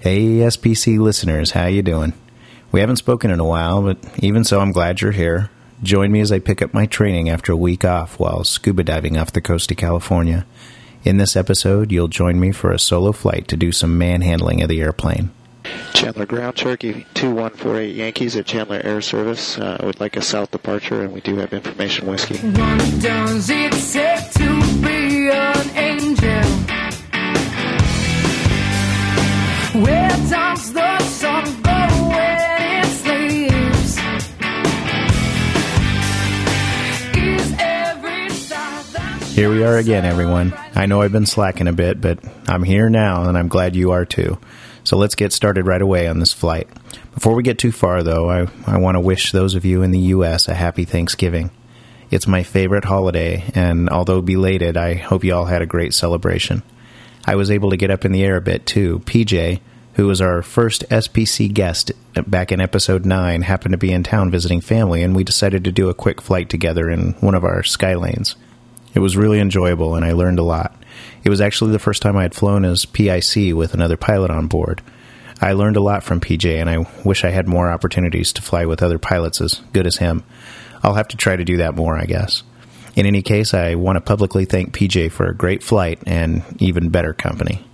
Hey SPC listeners, how you doing? We haven't spoken in a while, but even so, I'm glad you're here. Join me as I pick up my training after a week off while scuba diving off the coast of California. In this episode, you'll join me for a solo flight to do some manhandling of the airplane. Chandler Ground, Cherokee 2148 Yankees at Chandler Air Service. Would like a south departure, and we do have information whiskey. What does it say to be an angel? Where does the sun go when it sleeps? Is every star that Here we are again, everyone. I know I've been slacking a bit, but I'm here now, and I'm glad you are too. So let's get started right away on this flight. Before we get too far, though, I want to wish those of you in the U.S. a happy Thanksgiving. It's my favorite holiday, and although belated, I hope you all had a great celebration. I was able to get up in the air a bit, too. PJ, who was our first SPC guest back in episode 9, happened to be in town visiting family, and we decided to do a quick flight together in one of our Skylanes. It was really enjoyable, and I learned a lot. It was actually the first time I had flown as PIC with another pilot on board. I learned a lot from PJ, and I wish I had more opportunities to fly with other pilots as good as him. I'll have to try to do that more, I guess. In any case, I want to publicly thank PJ for a great flight and even better company.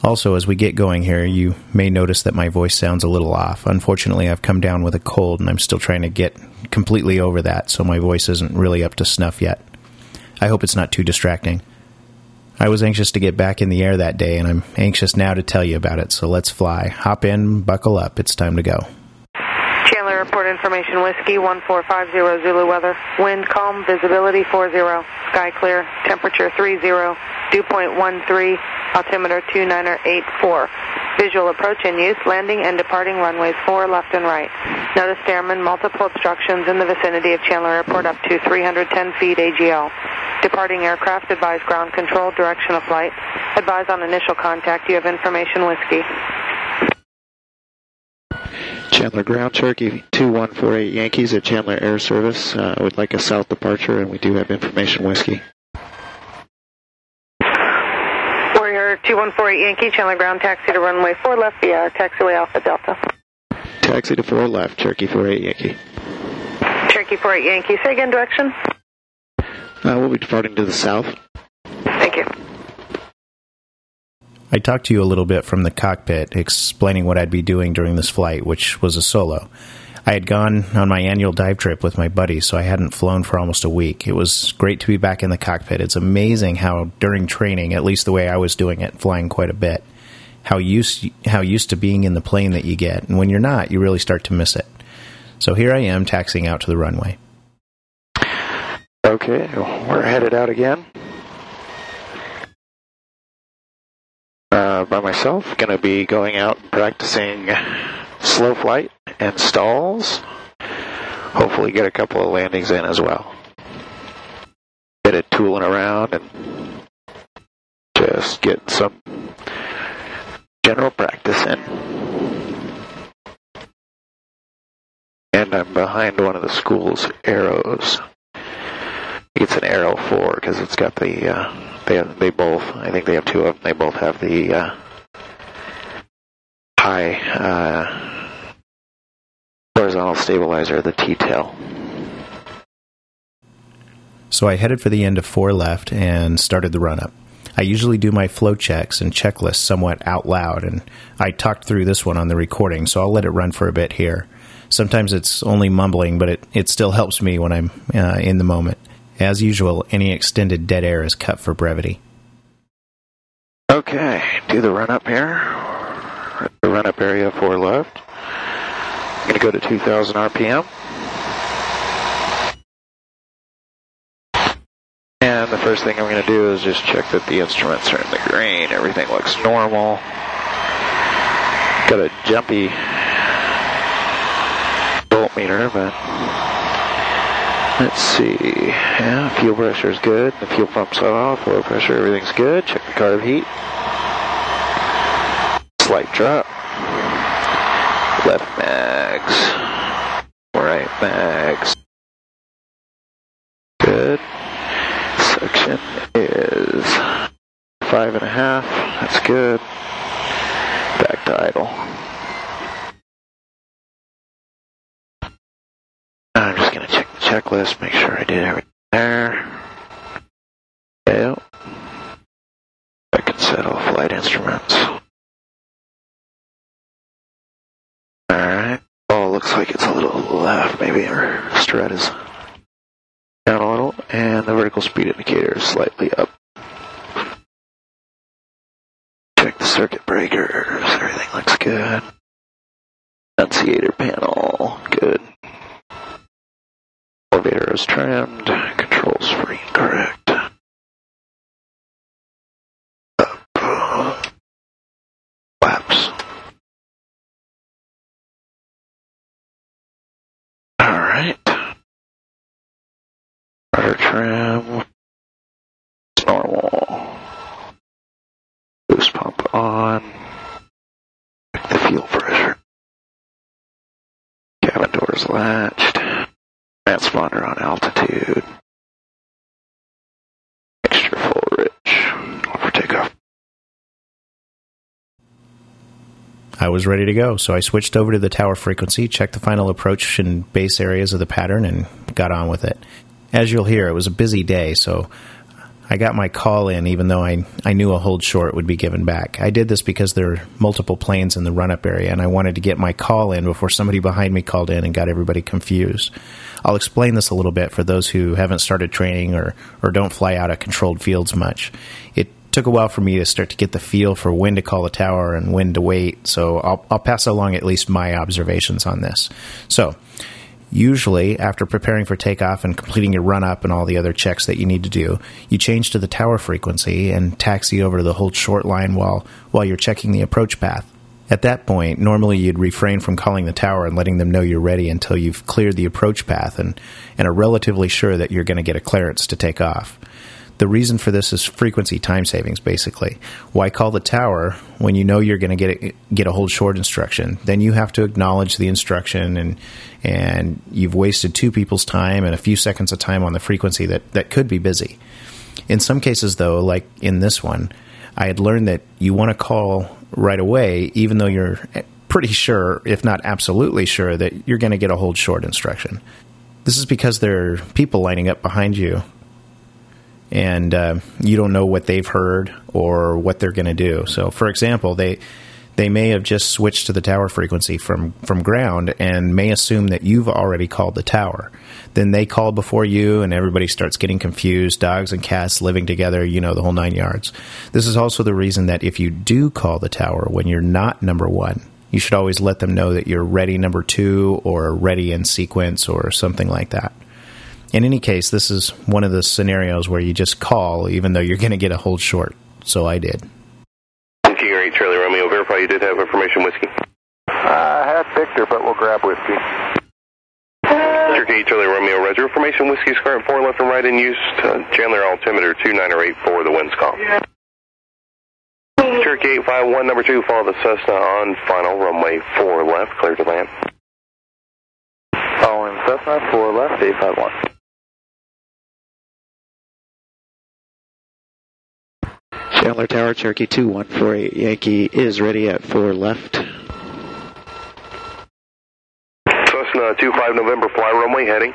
Also, as we get going here, you may notice that my voice sounds a little off. Unfortunately, I've come down with a cold, and I'm still trying to get completely over that, so my voice isn't really up to snuff yet. I hope it's not too distracting. I was anxious to get back in the air that day, and I'm anxious now to tell you about it, so let's fly. Hop in, buckle up, it's time to go. Chandler Report Information Whiskey 1450 Zulu weather. Wind calm, visibility 40, sky clear, temperature 30, dew point 13, altimeter 2984. Visual approach in use, landing and departing runways 4 left and right. Notice airmen, multiple obstructions in the vicinity of Chandler Airport up to 310 feet AGL. Departing aircraft, advise ground control, direction of flight. Advise on initial contact, you have information whiskey. Chandler Ground, Cherokee 2148 Yankees at Chandler Air Service. Would like a south departure, and we do have information whiskey. Warrior 2148 Yankee, Chandler Ground, taxi to runway 4 left via taxiway Alpha Delta. Taxi to 4 left, Cherokee 48 Yankee. Cherokee 48 Yankee, say again direction. We'll be departing to the south. Thank you. I talked to you a little bit from the cockpit, explaining what I'd be doing during this flight, which was a solo. I had gone on my annual dive trip with my buddies, so I hadn't flown for almost a week. It was great to be back in the cockpit. It's amazing how during training, at least the way I was doing it, flying quite a bit, how used to being in the plane that you get, and when you're not, you really start to miss it. So here I am taxiing out to the runway. Okay, we're headed out again. By myself, going to be going out and practicing slow flight and stalls. Hopefully get a couple of landings in as well. Get it tooling around and just get some general practice in. And I'm behind one of the school's arrows. It's an Arrow 4 because it's got the, they both, I think they have two of them, they both have the high horizontal stabilizer, the T-tail. So I headed for the end of 4 left and started the run-up. I usually do my flow checks and checklists somewhat out loud, and I talked through this one on the recording, so I'll let it run for a bit here. Sometimes it's only mumbling, but it still helps me when I'm in the moment. As usual, any extended dead air is cut for brevity. Okay, do the run-up here. The run-up area 4 left. I'm going to go to 2,000 RPM. And the first thing I'm going to do is just check that the instruments are in the green. Everything looks normal. Got a jumpy voltmeter, but let's see. Yeah, fuel pressure is good. The fuel pump's off. Oil pressure, everything's good. Check the carb heat. Slight drop. Left mags. Right mags. Good. Suction is 5.5. That's good. Back dive idle. I'm just going to check the checklist, make sure I did everything there. Yep. I can set all flight instruments. Alright. Oh, looks like it's a little left, maybe our strut is down a little, and the vertical speed indicator is slightly up. Check the circuit breakers, everything looks good. Annunciator panel, good. Elevator is trimmed, controls free and correct. Up. Flaps. Alright. Rudder trim. It's normal. Boost pump on. Check the fuel pressure. Cabin doors latched. Transponder on altitude. Mixture full rich. For takeoff. I was ready to go, so I switched over to the tower frequency, checked the final approach and base areas of the pattern, and got on with it. As you'll hear, it was a busy day, so I got my call in even though I knew a hold short would be given back. I did this because there are multiple planes in the run-up area, and I wanted to get my call in before somebody behind me called in and got everybody confused. I'll explain this a little bit for those who haven't started training or don't fly out at controlled fields much. It took a while for me to start to get the feel for when to call the tower and when to wait, so I'll pass along at least my observations on this. So, usually, after preparing for takeoff and completing your run-up and all the other checks that you need to do, you change to the tower frequency and taxi over to the hold short line while you're checking the approach path. At that point, normally you'd refrain from calling the tower and letting them know you're ready until you've cleared the approach path and are relatively sure that you're going to get a clearance to take off. The reason for this is frequency time savings, basically. Why call the tower when you know you're going to get a hold short instruction? Then you have to acknowledge the instruction, and you've wasted two people's time and a few seconds of time on the frequency that could be busy. In some cases, though, like in this one, I had learned that you want to call right away, even though you're pretty sure, if not absolutely sure, that you're going to get a hold short instruction. This is because there are people lining up behind you, and you don't know what they've heard or what they're going to do. So, for example, they may have just switched to the tower frequency from ground and may assume that you've already called the tower. Then they call before you, and everybody starts getting confused, dogs and cats living together, you know, the whole 9 yards. This is also the reason that if you do call the tower when you're not number one, you should always let them know that you're ready number two or ready in sequence or something like that. In any case, this is one of the scenarios where you just call even though you're going to get a hold short. So I did. King 8 Charlie Romeo, verify you did have information whiskey. I had Victor, but we'll grab whiskey. King 8 Charlie Romeo, Roger. Information whiskey is current 4 left and right in use. Chandler altimeter 2908 for the winds call. Cherokee 851, number 2, follow the Cessna on final, runway 4 left, clear to land. Following Cessna, 4 left, 851. Chandler Tower, Cherokee 2148 Yankee is ready at 4 left. Cessna 25 November, fly runway heading.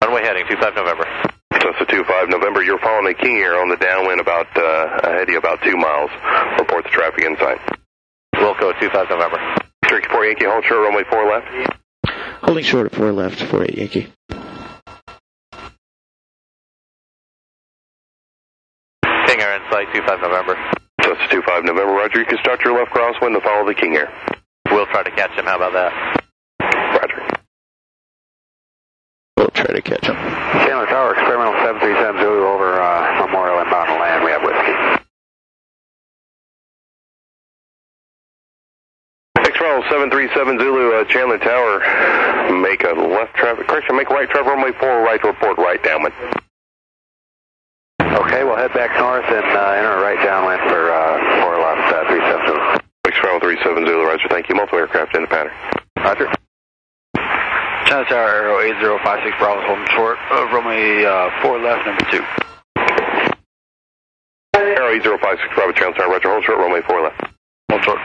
Runway heading, 25 November. Cessna 25 November, you're following a King Air on the downwind ahead of you about 2 miles. Report the traffic inside. Wilco 25 November. Cherokee 4 Yankee, hold short, runway 4 left. Holding short at 4 left, 48 Yankee. King Air in sight, 25 November. Cessna 25 November, roger. You can start your left crosswind to follow the King Air. We'll try to catch him, how about that? Roger. We'll try to catch him. Chandler Tower, experimental 737 Zulu over Memorial inbound to land. We have whiskey. X-Roll 737 Zulu, Chandler Tower, make a left traffic, correction, make a right traffic runway 4 right to report right downwind. Okay, we'll head back north and enter a right downwind for 4 left, 37 Zulu. X-Roll 37 Zulu, roger, thank you. Multiple aircraft in the pattern. Roger. Chandler Tower, Aero 8056 Bravo, holding short, runway 4 left, number 2. Aero 8056 Bravo, Chandler Tower, roger, hold short, runway 4 left. Hold short.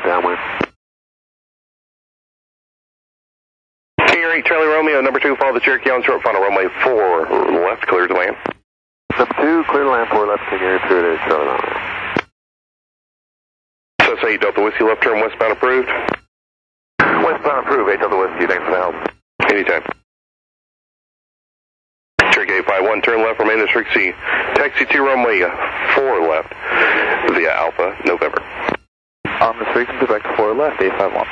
downwind. King 8 Charlie Romeo, number 2, follow the Cherokee on short final, runway 4 left, clear to land. Number 2, clear to land 4 left, King Air 2 to Charlie Romeo. SAS 8 Delta Whiskey, left turn westbound approved. Westbound approved, 8 Delta Whiskey, thanks for the help. Anytime. Cherokee 851, turn left, remain as Trixie. Taxi to runway 4 left via Alpha, November. On this frequency, back to 4 left, 851.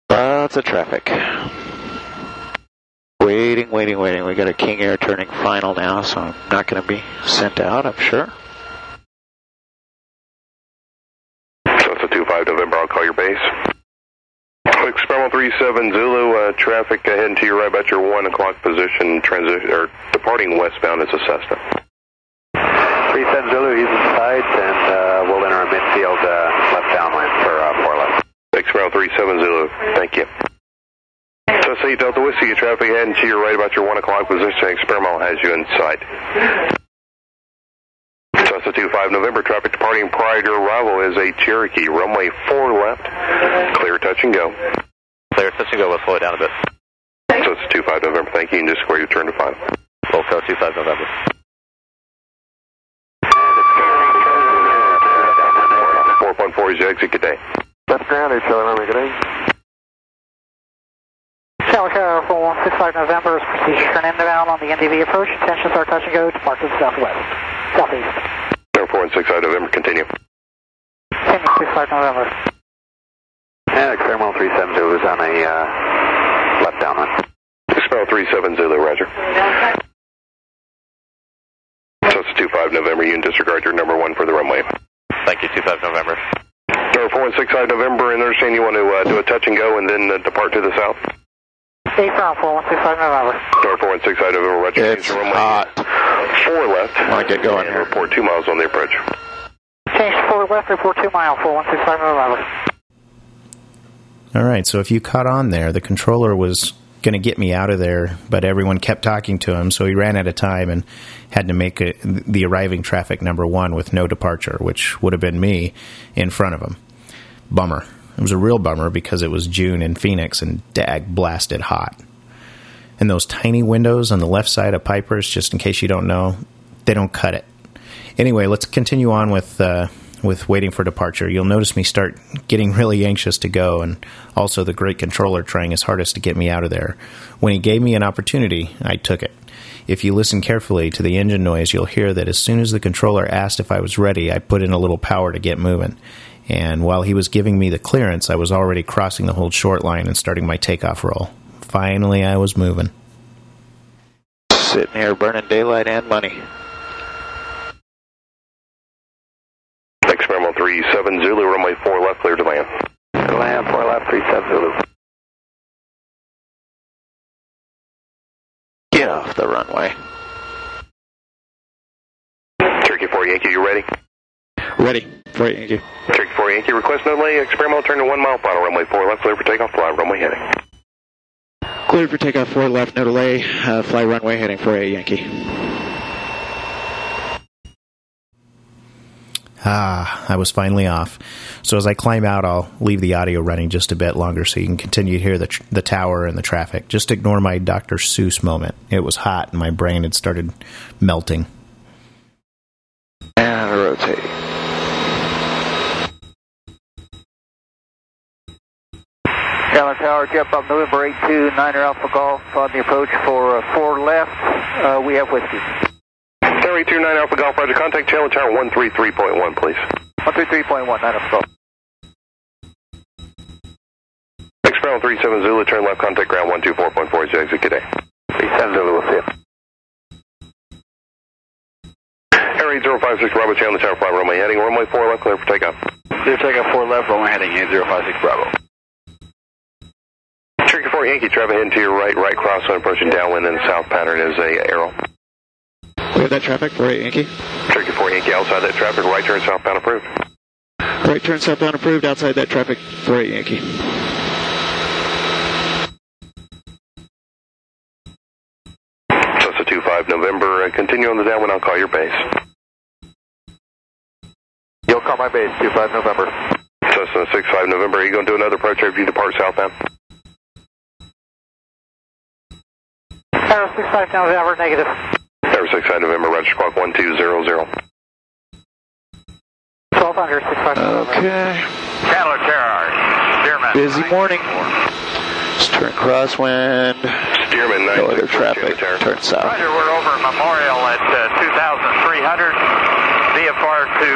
Lots of traffic. Waiting. We got a King Air turning final now, so I'm not going to be sent out, I'm sure. So it's a 25 November, I'll call your base. Experimental 37 Zulu, traffic heading to your right about your 1 o'clock position, departing westbound is a Cessna. 37 Zulu, he's inside, and we'll enter a midfield left downwind for 4 left. Experimental 37 Zulu, thank you. So 8 Delta Whiskey, traffic heading to your right about your 1 o'clock position, Experimental has you inside. So 25 November, traffic departing prior to arrival is a Cherokee, runway 4 left, clear touch and go. Clear touch and go, we'll slow it down a bit. So it's 25 November, thank you, and just square your turn to final. We'll go 25 November. 4.4 is your exit, good day. Left ground, 8 Charlie Romeo, good day. Charlie Tower 4165 November is procedure turn inbound on the NDV approach. Attention, start touch and go, depart to the southwest. Southeast. 4.65 November, continue. Continue, 65 November. And Experimental 37 Zulu is on a left downwind. Experimental 37 Zulu, roger. So it's 25 November, you can disregard your number 1 for the runway. Thank you, 25 November. Number 4.65 November, and understand you want to do a touch and go and then depart to the south? 8 from 4165 November. Number 4.65 November, roger. It's hot. 4 left. I want to get going and here. report 2 miles on the approach. Change to 4 left, report 2 miles, 4165 November. All right, so if you caught on there, the controller was going to get me out of there, but everyone kept talking to him, so he ran out of time and had to make the arriving traffic number 1 with no departure, which would have been me in front of him. Bummer. It was a real bummer because it was June in Phoenix and dag blasted hot. And those tiny windows on the left side of Piper's, just in case you don't know, they don't cut it. Anyway, let's continue on with waiting for departure. You'll notice me start getting really anxious to go, and also the great controller trying his hardest to get me out of there. When he gave me an opportunity, I took it. If you listen carefully to the engine noise, you'll hear that as soon as the controller asked if I was ready, I put in a little power to get moving. And while he was giving me the clearance, I was already crossing the hold short line and starting my takeoff roll. Finally, I was moving. Sitting here burning daylight and money. Experimental 37 Zulu, runway 4 left, clear to land. Land 4 left, 37 Zulu. Get off the runway. Cherokee 4 Yankee, you ready? Ready. Right, thank you. Cherokee 4 Yankee, request no delay. Experimental turn to 1 mile final, runway 4 left, clear for takeoff, fly runway heading. Cleared for takeoff 4 left, no delay. Fly runway heading for a Yankee. I was finally off. So as I climb out, I'll leave the audio running just a bit longer so you can continue to hear the tower and the traffic. Just ignore my Dr. Seuss moment. It was hot and my brain had started melting. And rotate. Charlie Tower, jet up November 82, 9er Alpha Golf on the approach for 4 left. We have whiskey. Tower 29 Alpha Golf, roger. Contact Channel Tower 133.1, please. 133.1, 9 Alpha Golf. Experimental 37 Zulu, turn left, contact ground 124.4 is your exit, good day. 37 Zulu, we'll see you. Air 8056 Bravo, Channel Tower, fly runway heading, runway 4 left, clear for takeoff. Clear takeoff 4 left, runway heading 8056 Bravo. Cherokee 4 Yankee, traffic heading to your right, right crosswind, approaching downwind, and south pattern is a arrow. Clear that traffic for a Yankee. Cherokee 4 Yankee, outside that traffic, right turn southbound approved. Right turn southbound approved, outside that traffic for a Yankee. So it's a 25 November, continue on the downwind, I'll call your base. You'll call my base, 25 November. Cessna 65 November, are you going to do another approach after you depart southbound? Tower 65 November, negative. Tower 65 November, Roger, clock 1200. 1200, 65 November. Okay. Chandler Terror, Stearman. Busy morning. Let's turn crosswind. Stearman, No other 964 traffic. Chandler Tower. Turn south. Roger, we're over Memorial at 2,300. VFR to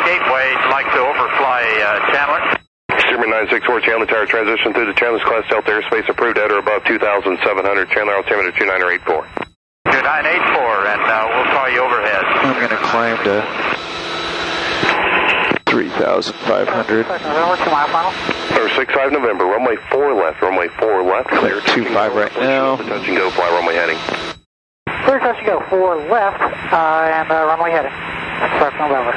Gateway, like to overfly Chandler. Stearman 964 Chandler Tower, transition through the Chandler's Class Delta airspace approved at or above 2,700. Chandler altimeter 2984. 2984, and we'll call you overhead. I'm going to climb to 3,500. November, 2 mile final. Tower 65 November, runway 4 left, runway 4 left. Clear 25 right now. Touch and go, fly runway heading. Clear touch and go, 4 left, and runway heading. 65 November.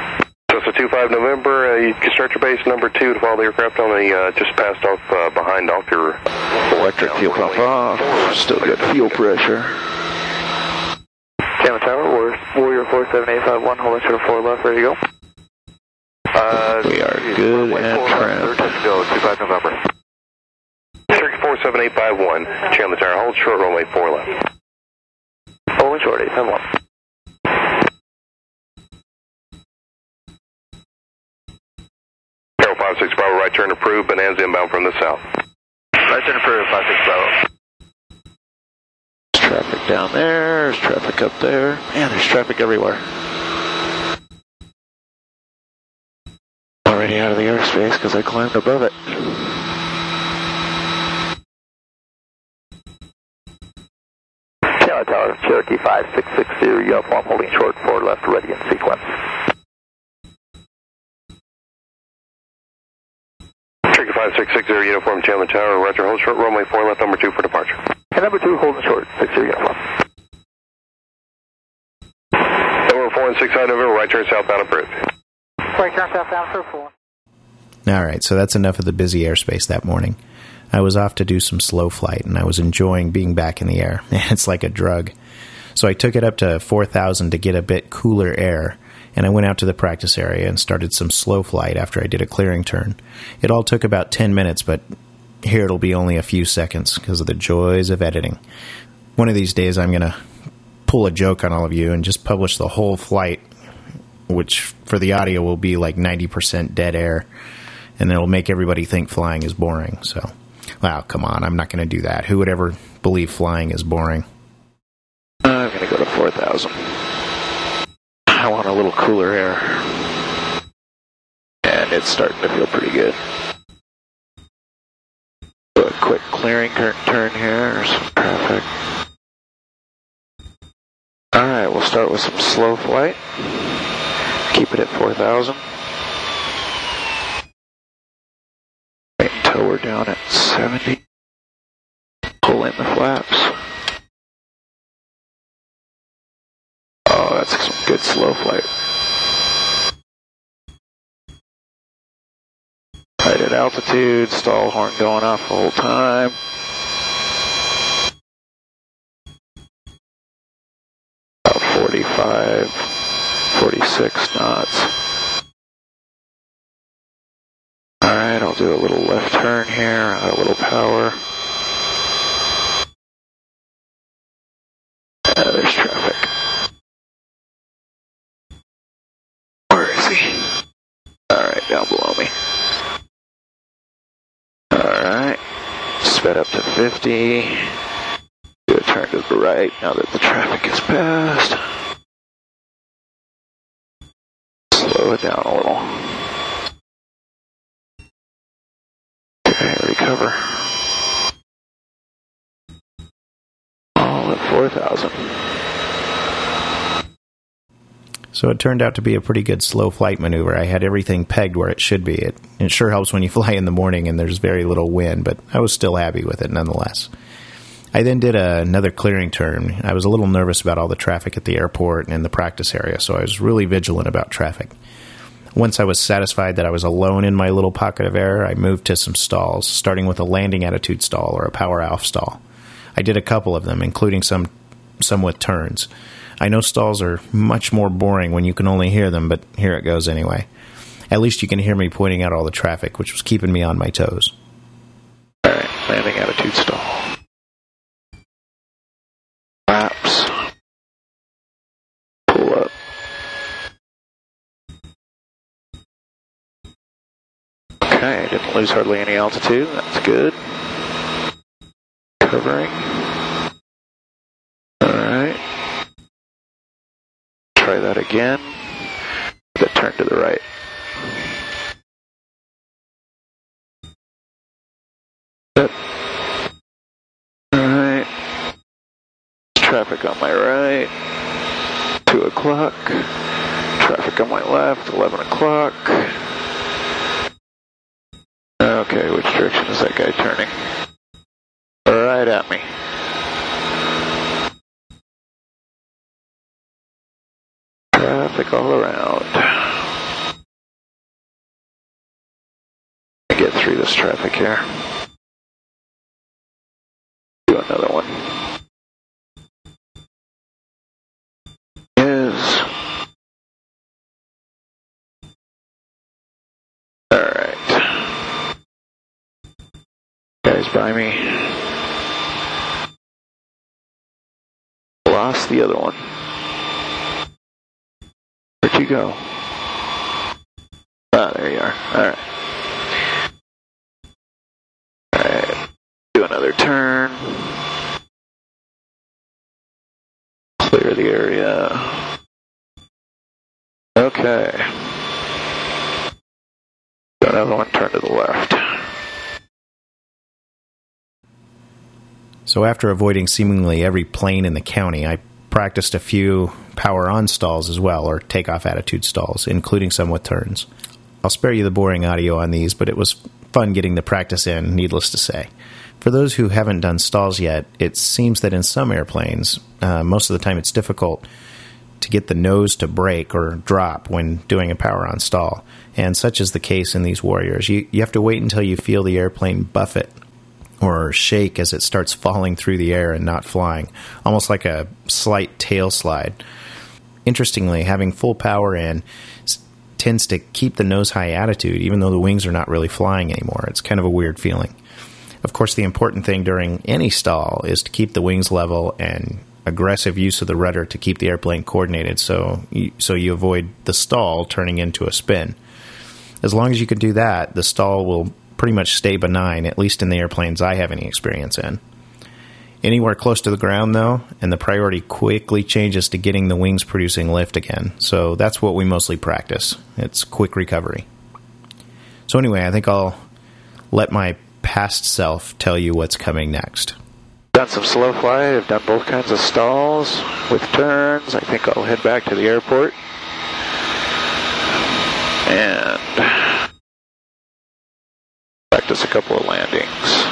Cessna 25 November, you can start your base number 2 to follow the aircraft on the, just passed off, behind off your... Electric fuel pump off. Still good fuel pressure. Chandler Tower, Warrior 47851, hold that 4 left, ready to go. We are good and trimmed. Touch and go, 25 November. Turkey 47851, Chandler Tower, hold short runway 4 left. Holding short, 871. Aero 56 Bravo, right turn approved, Bonanza inbound from the south. Right turn approved, 56 Bravo. There's traffic down there. There's traffic up there. Man, there's traffic everywhere. Already out of the airspace because I climbed above it. Chandler Tower, Cherokee 5660, uniform holding short, 4 left, ready in sequence. Cherokee 5660, uniform Chandler Tower, Roger, hold short runway 4 left, number 2 for departure. And number 2, holding short, 60 uniform. Number 4 and 6 November, right turn southbound approved. Right turn southbound for 4. All right, so that's enough of the busy airspace that morning. I was off to do some slow flight, and I was enjoying being back in the air. It's like a drug. So I took it up to 4,000 to get a bit cooler air, and I went out to the practice area and started some slow flight after I did a clearing turn. It all took about 10 minutes, but here it'll be only a few seconds because of the joys of editing. One of these days I'm going to pull a joke on all of you and just publish the whole flight, which for the audio will be like 90% dead air, and it'll make everybody think flying is boring. So, wow, come on, I'm not going to do that. Who would ever believe flying is boring? I'm going to go to 4,000. I want a little cooler air. And it's starting to feel pretty good. Do a quick clearing turn here. There's some traffic. Alright, we'll start with some slow flight. Keep it at 4,000. Wait until we're down at 70. Pull in the flaps. Oh, that's some good slow flight. Right at altitude, stall horn going off the whole time. About 45, 46 knots. Alright, I'll do a little left turn here, add a little power. There's traffic. Where is he? Alright, down below me. Alright, sped up to 50. Do a turn to the right now that the traffic is passed. Slow it down a little. Okay, recover. All at 4,000. So it turned out to be a pretty good slow flight maneuver. I had everything pegged where it should be. It sure helps when you fly in the morning and there's very little wind, but I was still happy with it nonetheless. I then did another clearing turn. I was a little nervous about all the traffic at the airport and in the practice area, so I was really vigilant about traffic. Once I was satisfied that I was alone in my little pocket of air, I moved to some stalls, starting with a landing attitude stall or a power off stall. I did a couple of them, including some with turns. I know stalls are much more boring when you can only hear them, but here it goes anyway. At least you can hear me pointing out all the traffic, which was keeping me on my toes. All right, landing attitude stall. Flaps. Pull up. Okay, didn't lose hardly any altitude. That's good. Covering. Alright. Try that again. Then turn to the right. Good. Alright. Traffic on my right. 2 o'clock. Traffic on my left. 11 o'clock. Okay, which direction is that guy turning? Right at me. Traffic all around. Get through this traffic here. Do another one. Alright. Guys by me. Lost the other one. Where'd you go? Ah, there you are. Alright. Alright. Do another turn. Clear the area. Okay. Do another one, turn to the left. So after avoiding seemingly every plane in the county, I practiced a few power-on stalls as well, or takeoff attitude stalls, including some with turns. I'll spare you the boring audio on these, but it was fun getting the practice in, needless to say. For those who haven't done stalls yet, it seems that in some airplanes, most of the time it's difficult to get the nose to break or drop when doing a power-on stall, and such is the case in these Warriors. You have to wait until you feel the airplane buffet or shake as it starts falling through the air and not flying, almost like a slight tail slide. Interestingly, having full power in tends to keep the nose high attitude, even though the wings are not really flying anymore. It's kind of a weird feeling. Of course, the important thing during any stall is to keep the wings level and aggressive use of the rudder to keep the airplane coordinated so you avoid the stall turning into a spin. As long as you can do that, the stall will pretty much stay benign, at least in the airplanes I have any experience in. Anywhere close to the ground, though, and the priority quickly changes to getting the wings producing lift again. So that's what we mostly practice. It's quick recovery. So anyway, I think I'll let my past self tell you what's coming next. Done some slow flight. I've done both kinds of stalls with turns. I think I'll head back to the airport and practice a couple of landings.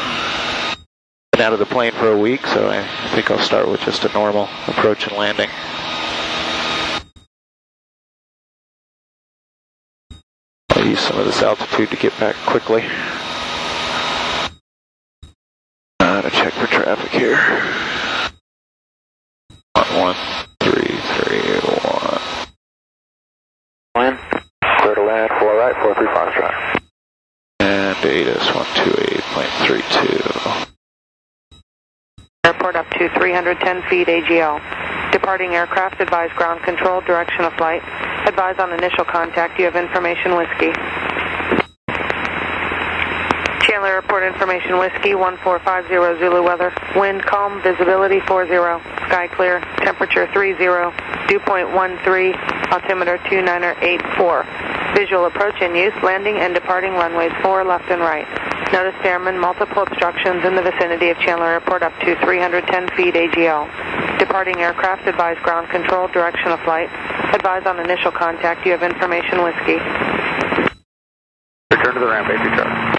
Been out of the plane for a week, so I think I'll start with just a normal approach and landing. I'll use some of this altitude to get back quickly. To check for traffic here. 11331. Land. Clear to land, 4 right, 43 Foxtrot. And ATIS 128.32. Airport up to 310 feet AGL. Departing aircraft, advise ground control, direction of flight. Advise on initial contact, you have information Whiskey. Chandler Airport information Whiskey, 1450 Zulu weather. Wind calm, visibility 40. Sky clear, temperature 30. Dew point 13, altimeter 2984. Visual approach in use, landing and departing runways 4 left and right. Notice airmen, multiple obstructions in the vicinity of Chandler Airport up to 310 feet AGL. Departing aircraft, advise ground control, direction of flight. Advise on initial contact, you have information Whiskey. Return to the ramp, AP Charlie.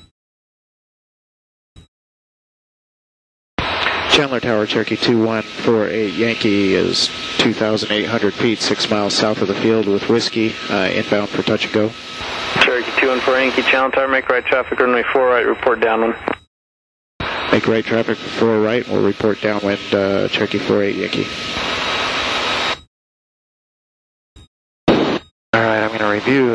Chandler Tower, Cherokee 2148 Yankee is 2,800 feet, 6 miles south of the field with Whiskey, inbound for touch and go. Cherokee 214 Yankee, Chandler Tower, make right traffic, runway 4 right, report downwind. Make right traffic 4 right, we'll report downwind, Cherokee 48 Yankee. Alright, I'm I'm going to review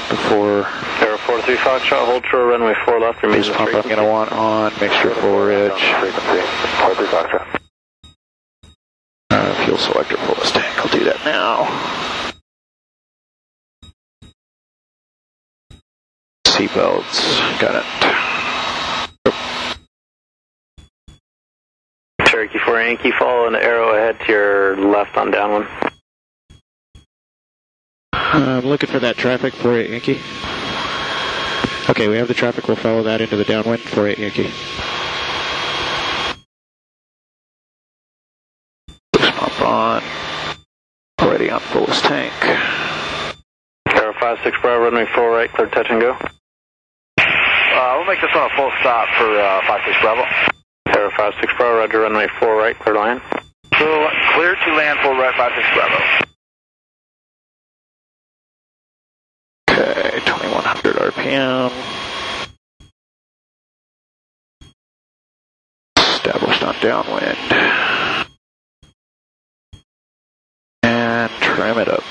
before. Aero 43 Foxtrot, hold short runway 4 left. This pump I'm going to want on mixture full ridge. Frequency. 43 Foxtrot. Fuel selector fullest tank. I'll do that now. Seatbelts. Got it. Cherokee 4 Yankee, follow an arrow ahead to your left on downwind. I'm looking for that traffic, 48 Yankee. Okay, we have the traffic. We'll follow that into the downwind, 48 Yankee. Boost pump on. Already on fullest tank. Aero 56 Bravo, runway 4 right, clear touch and go. We'll make this one a full stop for 56 Bravo. Aero 56 Bravo, roger, runway 4 right, clear to land. Clear to land, full right, 56 Bravo. Okay, 2100 RPM. Established on downwind. And trim it up.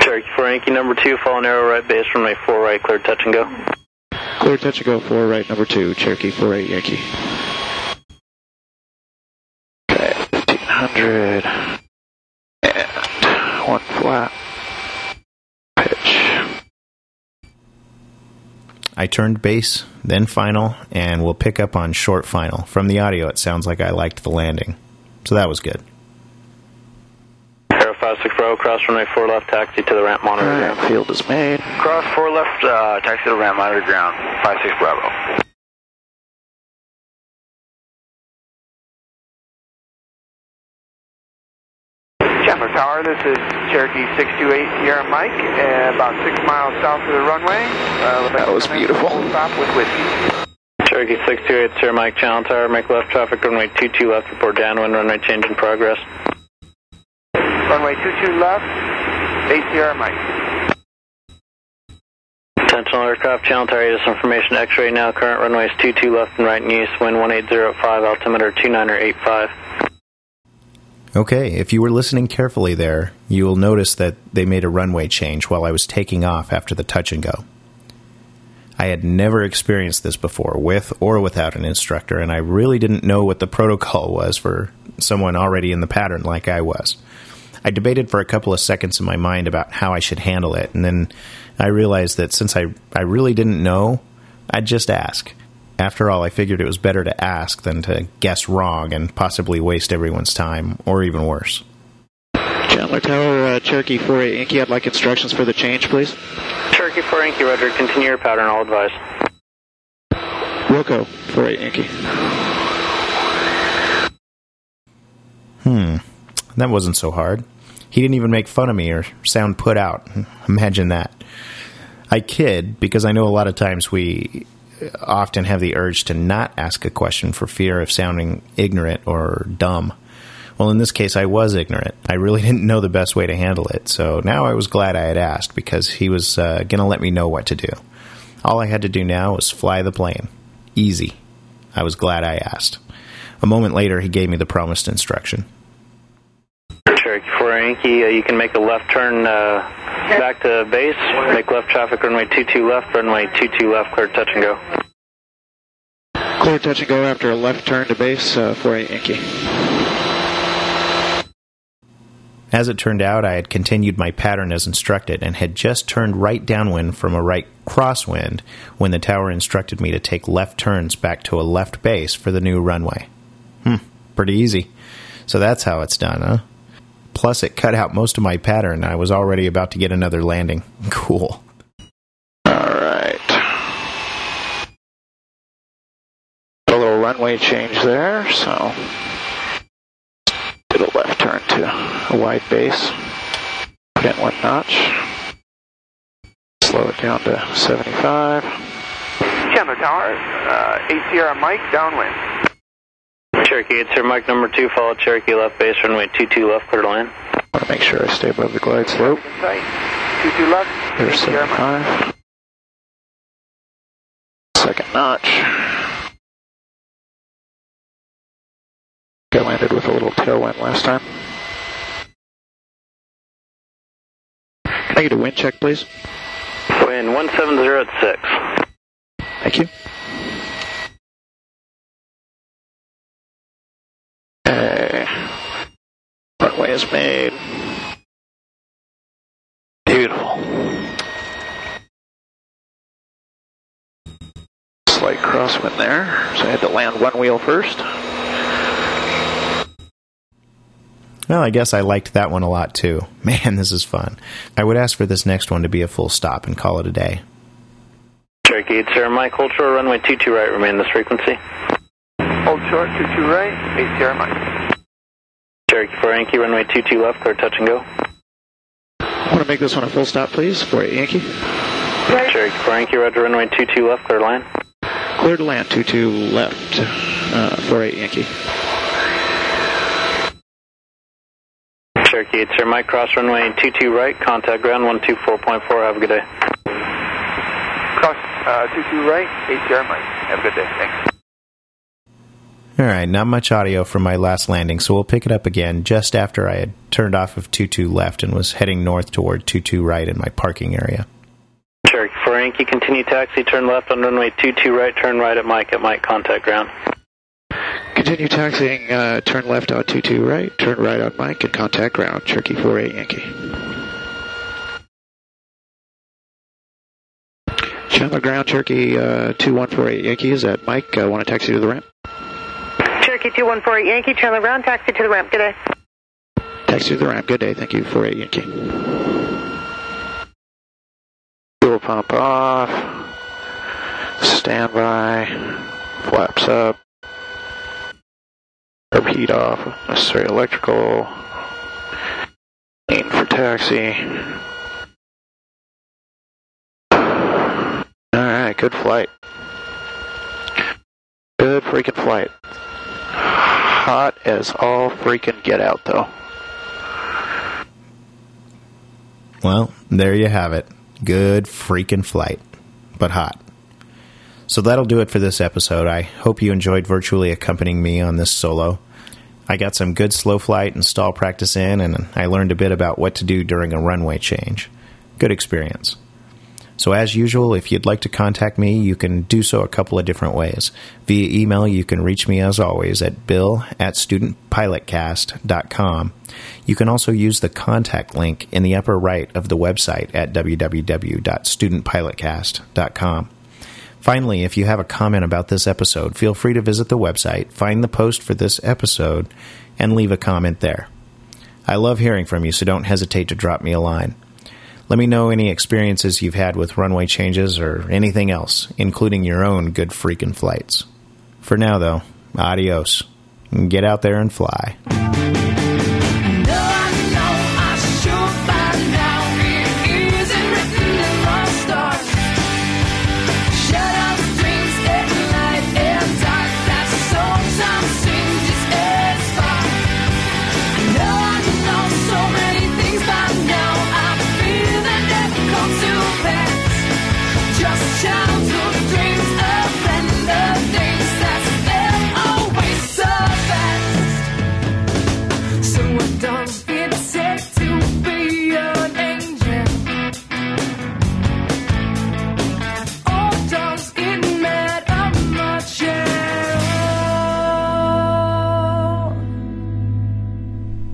Cherokee 4 Yankee, number 2, follow an arrow right, base, runway 4 right, clear touch and go. Clear touch and go, 4 right, number 2, Cherokee 48 Yankee. Okay, 1500. And one flat. Pitch. I turned base, then final, and we'll pick up on short final. From the audio, it sounds like I liked the landing. So that was good. Aero 56 Bravo, cross runway 4 left, taxi to the ramp monitor ground. Field is made. Cross 4 left, taxi to the ramp monitor ground, 56 Bravo. Chandler Tower, this is Cherokee 628 Sierra Mike, about 6 miles south of the runway. That was beautiful. Stop with whiskey. Cherokee 628 Sierra Mike, Channel Tower, make left traffic, runway 22 left, report downwind, runway change in progress. Runway 22 left, 8 Sierra Mike. Attention aircraft, Channel Tower, ATIS information, X-ray now, current runway is 22 left and right in use, wind 1805, altimeter 2985. Okay, if you were listening carefully there, you will notice that they made a runway change while I was taking off after the touch and go. I had never experienced this before, with or without an instructor, and I really didn't know what the protocol was for someone already in the pattern like I was. I debated for a couple of seconds in my mind about how I should handle it, and then I realized that since I really didn't know, I'd just ask. After all, I figured it was better to ask than to guess wrong and possibly waste everyone's time, or even worse. Chandler Tower, Cherokee 48 Yankee, I'd like instructions for the change, please. Cherokee 4 Yankee, roger, continue your pattern, all advised. Wilco, 48 Yankee. That wasn't so hard. He didn't even make fun of me or sound put out. Imagine that. I kid, because I know a lot of times we often have the urge to not ask a question for fear of sounding ignorant or dumb. Well, in this case, I was ignorant. I really didn't know the best way to handle it, so now I was glad I had asked, because he was going to let me know what to do. All I had to do now was fly the plane. Easy. I was glad I asked. A moment later, he gave me the promised instruction. Cherokee 4 Yankee, you can make a left turn back to base, make left traffic, runway 22 left, runway 22 left, clear touch and go. Clear touch and go after a left turn to base, 48 Yankee. As it turned out, I had continued my pattern as instructed and had just turned right downwind from a right crosswind when the tower instructed me to take left turns back to a left base for the new runway. Pretty easy. So that's how it's done, huh? Plus, it cut out most of my pattern. I was already about to get another landing. Cool. Alright. A little runway change there, so did a left turn to a wide base. Put in one notch. Slow it down to 75. Chandler Tower, 8 Sierra Mike, downwind. Cherokee 8 Sierra Mike, number 2, follow Cherokee left base, runway 22 left, clear to land. I want to make sure I stay above the glide slope. 22 left, There's 75. Second notch. I landed with a little tailwind last time. I get a wind check, please? Wind 170 at 6. Thank you. Runway is made. Beautiful. Slight crosswind there, so I had to land one wheel first. Well, I guess I liked that one a lot too. Man, this is fun. I would ask for this next one to be a full stop and call it a day. Cherokee 8 Sierra Mike, hold short, runway 22 right, remain this frequency. Hold short, 22 right, 8 Sierra Mike. Cherokee 4 Yankee, runway 22 left, clear touch and go. I want to make this one a full stop, please, for 8 Yankee. Cherokee 4 Yankee, roger, runway 22 left, clear line. Clear to land, 22 left, for 8 Yankee. Cherokee 8 Sierra Mike, cross runway 22 right, contact ground 124.4, have a good day. Cross 22 right, 8 Sierra Mike. Have a good day, thanks. Alright, not much audio from my last landing, so we'll pick it up again just after I had turned off of 22 left and was heading north toward 22 right in my parking area. Cherokee 4 Yankee, continue taxi, turn left on runway 22 right, turn right at Mike, contact ground. Continue taxiing, turn left on 22 right, turn right on Mike, and contact ground, Cherokee 48 Yankee. Chandler ground, Cherokee 2148 Yankee, is that Mike? I want to taxi to the ramp. Cherokee 2148 Yankee, Chandler ground, taxi to the ramp, good day. Taxi to the ramp, good day, thank you, 48 Yankee. Fuel pump off, standby, flaps up. Heat off, necessary electrical, aim for taxi. Alright, good flight. Good freaking flight. Hot as all freaking get out, though. Well, there you have it. Good freaking flight. But hot. So that'll do it for this episode. I hope you enjoyed virtually accompanying me on this solo. I got some good slow flight and stall practice in, and I learned a bit about what to do during a runway change. Good experience. So as usual, if you'd like to contact me, you can do so a couple of different ways. Via email, you can reach me as always at bill@studentpilotcast.com. You can also use the contact link in the upper right of the website at www.studentpilotcast.com. Finally, if you have a comment about this episode, feel free to visit the website, find the post for this episode, and leave a comment there. I love hearing from you, so don't hesitate to drop me a line. Let me know any experiences you've had with runway changes or anything else, including your own good freaking flights. For now, though, adios. Get out there and fly.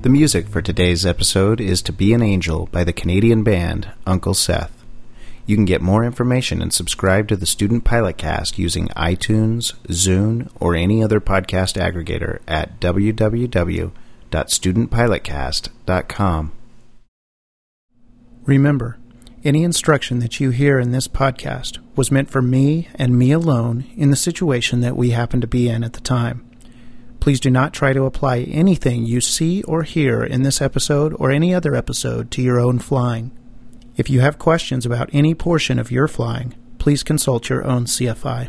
The music for today's episode is To Be an Angel by the Canadian band Uncle Seth. You can get more information and subscribe to the Student Pilot Cast using iTunes, Zune, or any other podcast aggregator at www.studentpilotcast.com. Remember, any instruction that you hear in this podcast was meant for me and me alone in the situation that we happen to be in at the time. Please do not try to apply anything you see or hear in this episode or any other episode to your own flying. If you have questions about any portion of your flying, please consult your own CFI.